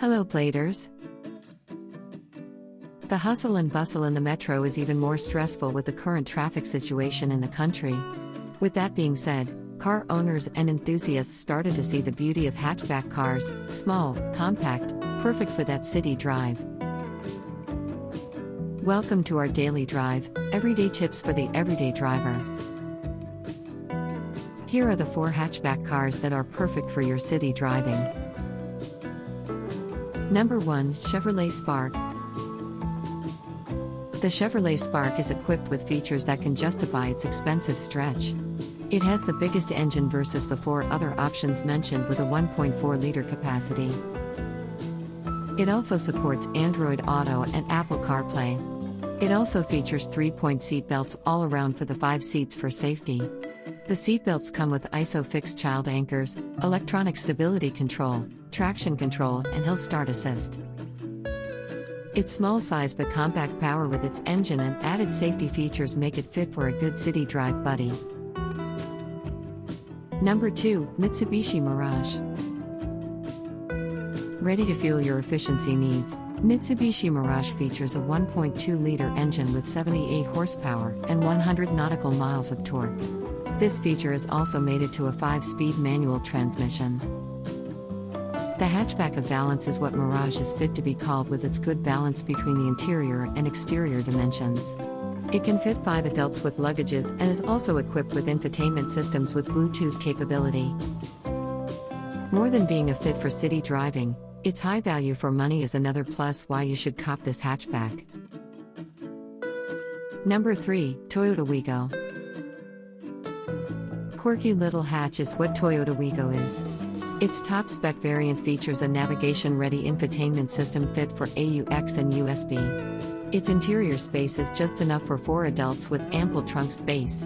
Hello Bladers! The hustle and bustle in the metro is even more stressful with the current traffic situation in the country. With that being said, car owners and enthusiasts started to see the beauty of hatchback cars, small, compact, perfect for that city drive. Welcome to our daily drive, everyday tips for the everyday driver. Here are the 4 hatchback cars that are perfect for your city driving. Number 1, Chevrolet Spark. The Chevrolet Spark is equipped with features that can justify its expensive stretch. It has the biggest engine versus the 4 other options mentioned with a 1.4-liter capacity. It also supports Android Auto and Apple CarPlay. It also features 3-point seat belts all around for the 5 seats for safety. The seatbelts come with ISOFIX child anchors, electronic stability control, traction control, and hill start assist. Its small size but compact power with its engine and added safety features make it fit for a good city drive buddy. Number 2, Mitsubishi Mirage. Ready to fuel your efficiency needs, Mitsubishi Mirage features a 1.2-liter engine with 78 horsepower and 100 nautical miles of torque. This feature is also mated to a 5-speed manual transmission. The hatchback of balance is what Mirage is fit to be called, with its good balance between the interior and exterior dimensions. It can fit 5 adults with luggages and is also equipped with infotainment systems with Bluetooth capability. More than being a fit for city driving, its high value for money is another plus why you should cop this hatchback. Number 3, Toyota Wigo. Quirky little hatch is what Toyota Wigo is. Its top-spec variant features a navigation-ready infotainment system fit for AUX and USB. Its interior space is just enough for 4 adults with ample trunk space.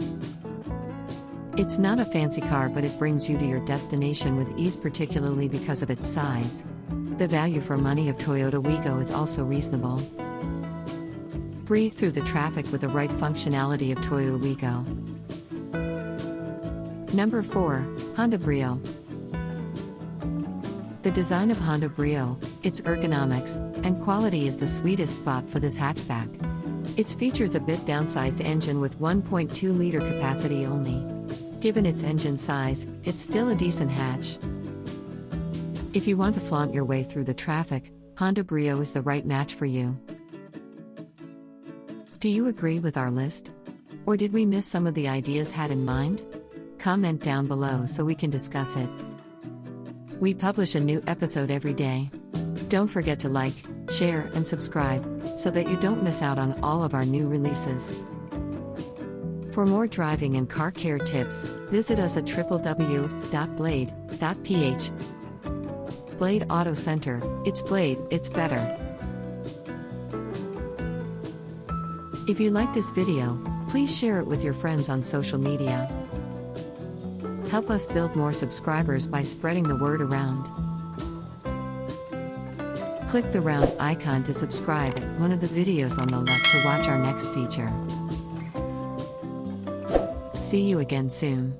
It's not a fancy car, but it brings you to your destination with ease, particularly because of its size. The value for money of Toyota Wigo is also reasonable. Breeze through the traffic with the right functionality of Toyota Wigo. Number 4, Honda Brio. The design of Honda Brio, its ergonomics, and quality is the sweetest spot for this hatchback. It features a bit downsized engine with 1.2-liter capacity only. Given its engine size, it's still a decent hatch. If you want to flaunt your way through the traffic, Honda Brio is the right match for you. Do you agree with our list? Or did we miss some of the ideas had in mind? Comment down below so we can discuss it. We publish a new episode every day. Don't forget to like, share, and subscribe, so that you don't miss out on all of our new releases. For more driving and car care tips, visit us at www.blade.ph. Blade Auto Center, it's Blade, it's better. If you like this video, please share it with your friends on social media. Help us build more subscribers by spreading the word around. Click the round icon to subscribe at one of the videos on the left to watch our next feature. See you again soon.